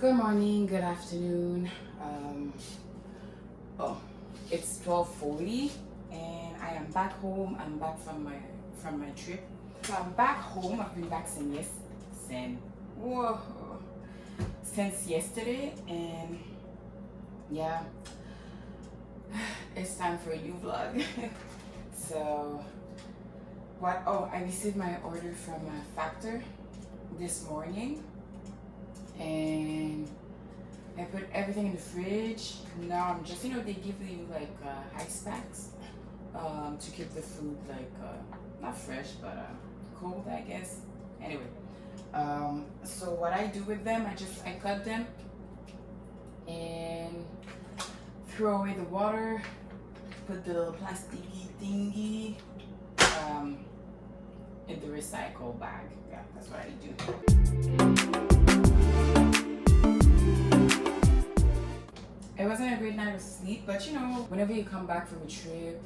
Good morning, good afternoon. Oh, it's 12:40 and I am back home. I'm back from my trip. So I'm back home. I've been back since yesterday, and yeah, it's time for a new vlog. So I received my order from Factor this morning, and I put everything in the fridge. Now I'm just, they give you like ice packs to keep the food like not fresh but cold, I guess. Anyway, so what I do with them, I cut them and throw away the water, put the little plastic thingy in the recycle bag. Yeah, that's what I do. It wasn't a great night of sleep, but whenever you come back from a trip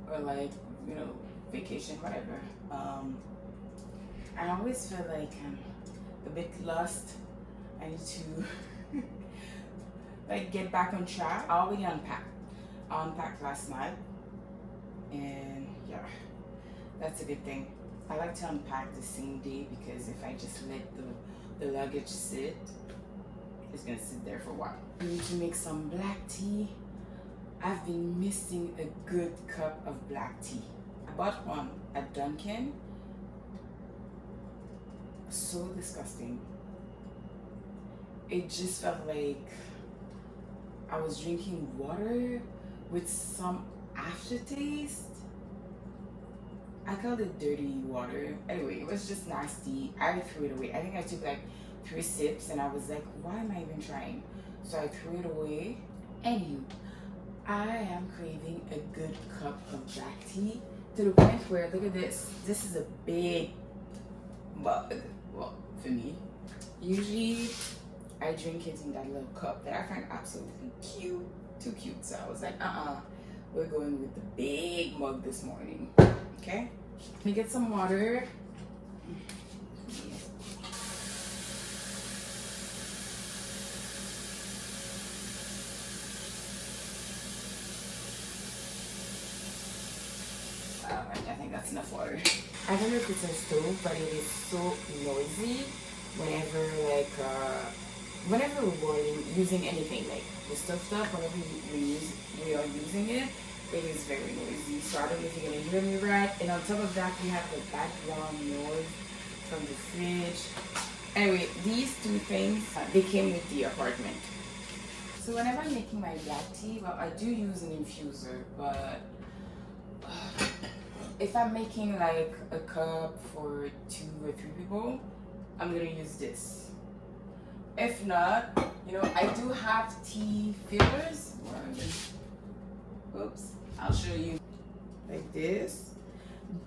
or like, vacation, whatever, I always feel like I'm a bit lost. I need to like get back on track. I already unpacked. I unpacked last night, and yeah, that's a good thing. I like to unpack the same day because if I just let the luggage sit, it's gonna sit there for a while. I need to make some black tea. I've been missing a good cup of black tea. I bought one at Dunkin'. So disgusting. It just felt like I was drinking water with some aftertaste. I called it dirty water. Anyway, it was just nasty. I threw it away. I think I took like 3 sips and I was like, why am I even trying? So I threw it away. Anywho, I am craving a good cup of black tea to the point where, look at this. This is a big mug. Well, for me, usually I drink it in that little cup that I find absolutely cute, too cute. So I was like, we're going with the big mug this morning. Okay, let me get some water. I think that's enough water. I don't know if it's a stove, but it is so noisy whenever we're using anything like the stove stuff. Whenever we are using it, it is very noisy. So I don't know if you're gonna hear me right. And on top of that, we have the background noise from the fridge. Anyway, these 2 things, they came with the apartment. So whenever I'm making my black tea, well, I do use an infuser, but if I'm making like a cup for 2 or 3 people, I'm gonna use this. If not, I do have tea fillers. Oops, I'll show you. Like this.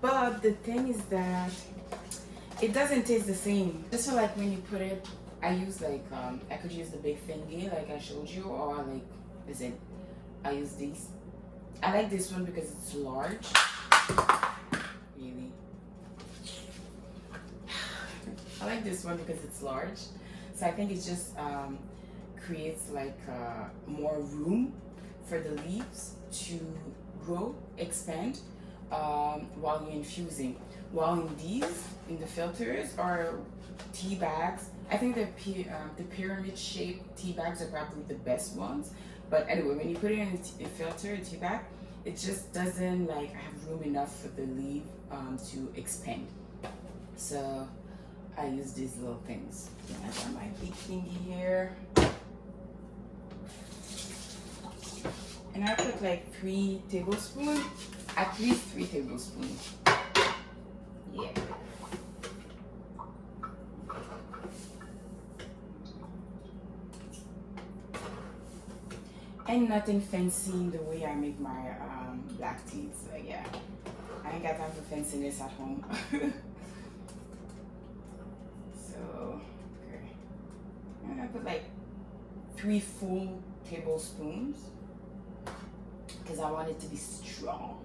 But the thing is that it doesn't taste the same. Just so like when you put it, I use like, I could use the big thingy like I showed you, or like, I use these. I like this one because it's large. Really. I like this one because it's large. So I think it just creates like more room for the leaves to grow, expand while you're infusing. While in the filters are tea bags. I think the pyramid shaped tea bags are probably the best ones. But anyway, when you put it in a filter, a tea bag, it just doesn't like have room enough for the leaf to expand. So I use these little things. I got my big thingy here. And I put like 3 tablespoons, at least 3 tablespoons. Yeah. And nothing fancy in the way I make my black tea. So yeah, I ain't got time for fanciness at home. So, okay. And I put like 3 full tablespoons because I want it to be strong.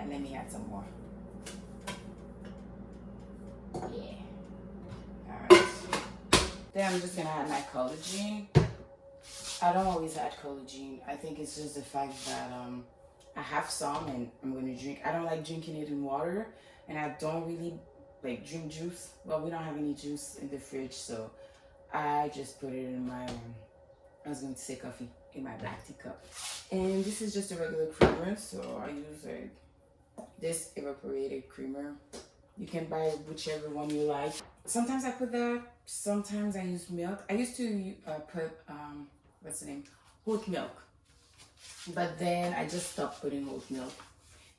Let me add some more. Yeah. Alright. Then I'm just gonna add my collagen. I don't always add collagen. I think it's just the fact that I have some and I'm gonna drink. I don't like drinking it in water, and I don't really like drink juice. Well, we don't have any juice in the fridge, so I just put it in my I was going to say coffee, in my black tea cup. And this is just a regular creamer, so I use like this evaporated creamer. You can buy whichever one you like. Sometimes I put that, sometimes I use milk. I used to put what's the name, oat milk, but then I just stopped putting oat milk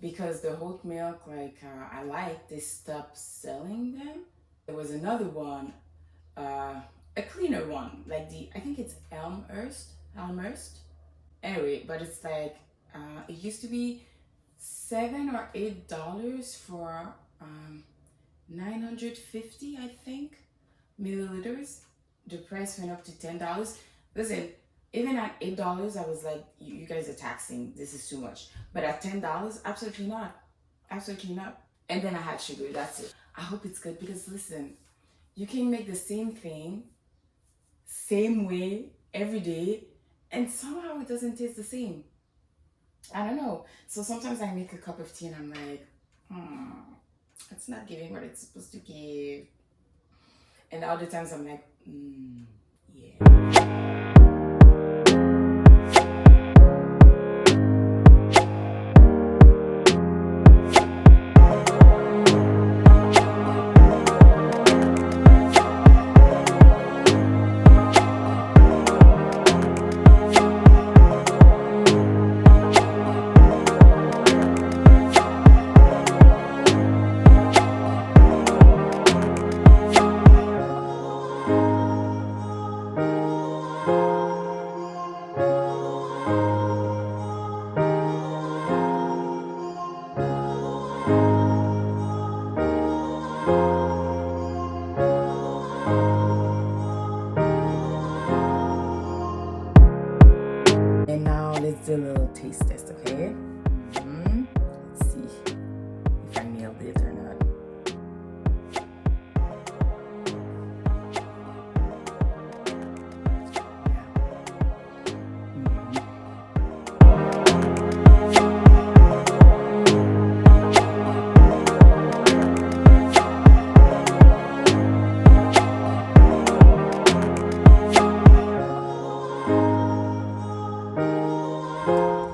because the oat milk, like I like, they stopped selling them. There was another one, a cleaner one, like I think it's Elmhurst. Anyway, but it's like it used to be $7 or $8 for 950, I think, milliliters. The price went up to $10. Listen, even at $8, I was like, you guys are taxing. This is too much. But at $10, absolutely not. Absolutely not. And then I had sugar. That's it. I hope it's good because listen, you can make the same thing, same way, every day, and somehow it doesn't taste the same. I don't know. So sometimes I make a cup of tea and I'm like, it's not giving what it's supposed to give. And other times I'm like, yeah. And now let's do a little taste test, okay? Let's see if I nailed it or not.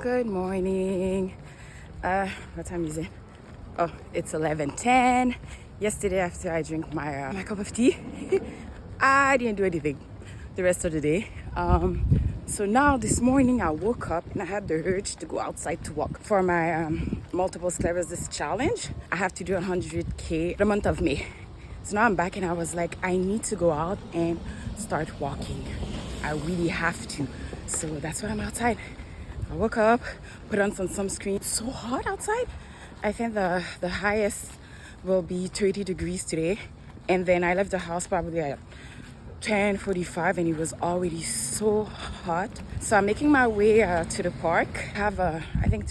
Good morning. What time is it? Oh, it's 11:10. Yesterday, after I drank my cup of tea, I didn't do anything the rest of the day. So now this morning I woke up and I had the urge to go outside to walk for my multiple sclerosis challenge. I have to do 100K the month of May. So now I'm back and I was like, I need to go out and start walking. I really have to. So that's why I'm outside. I woke up, put on some sunscreen. It's so hot outside. I think the highest will be 30 degrees today. And then I left the house probably at 10:45 and it was already so hot. So I'm making my way to the park. I have I think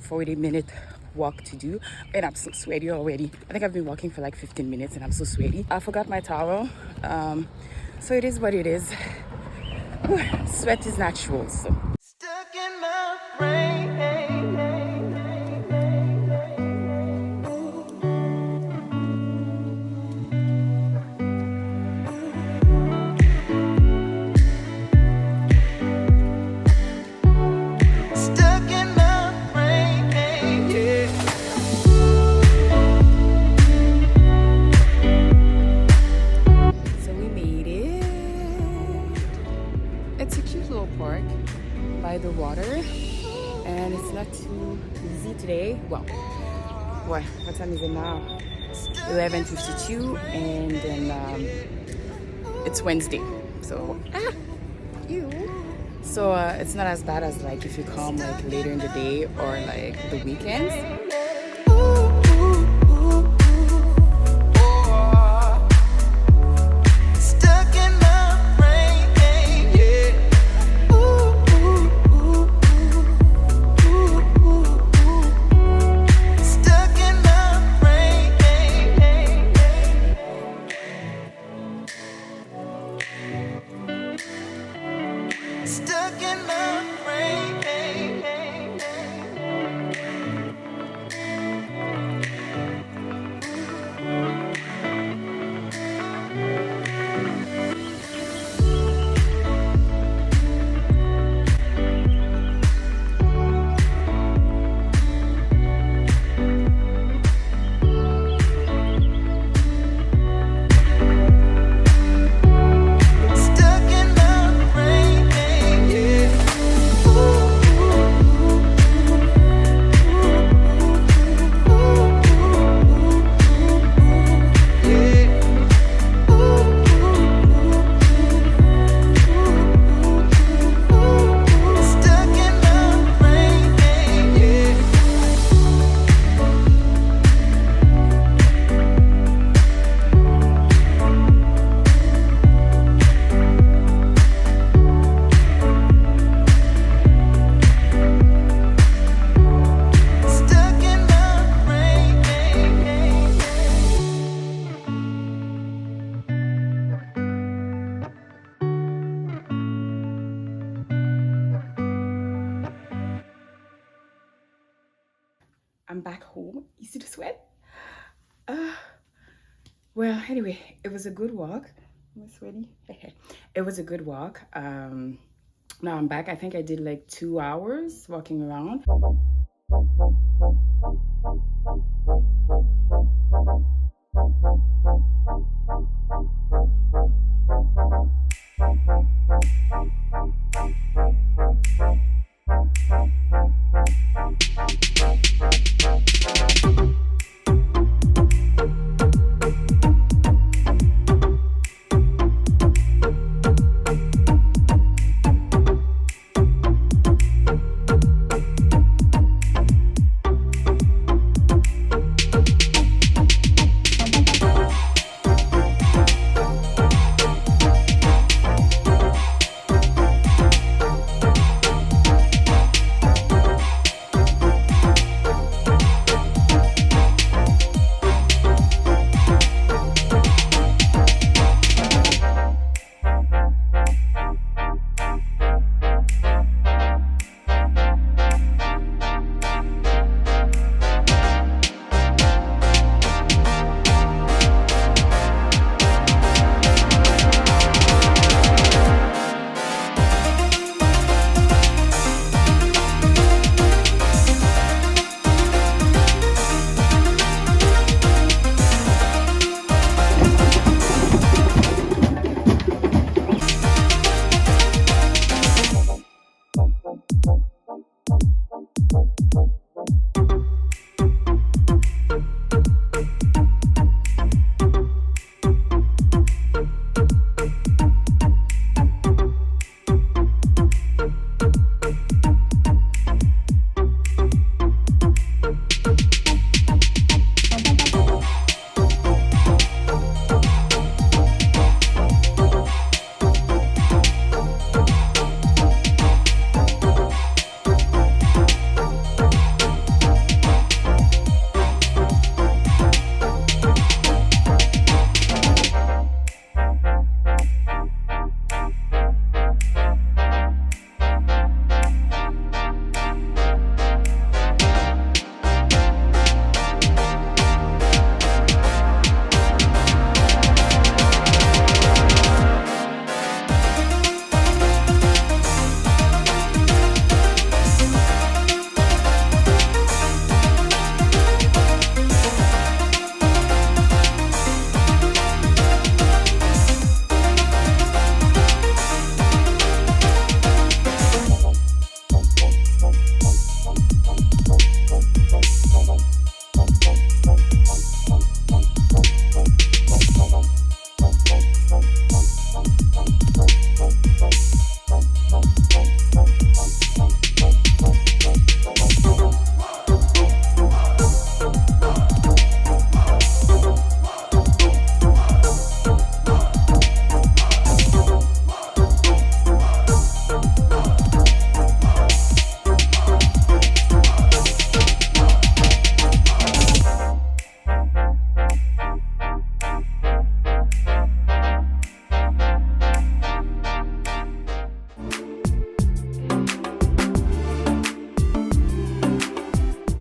40 minute walk to do and I'm so sweaty already. I think I've been walking for like 15 minutes and I'm so sweaty. I forgot my towel. So it is what it is. Sweat is natural, so. Stuck in my brain. By the water, and it's not too busy today. Well, what time is it now? 11:52, and then it's Wednesday, so so it's not as bad as like if you come like later in the day or like the weekends. back home. You see the sweat? Uh, well, anyway, it was a good walk. Am I sweaty? It was a good walk. Now I'm back. I think I did like 2 hours walking around.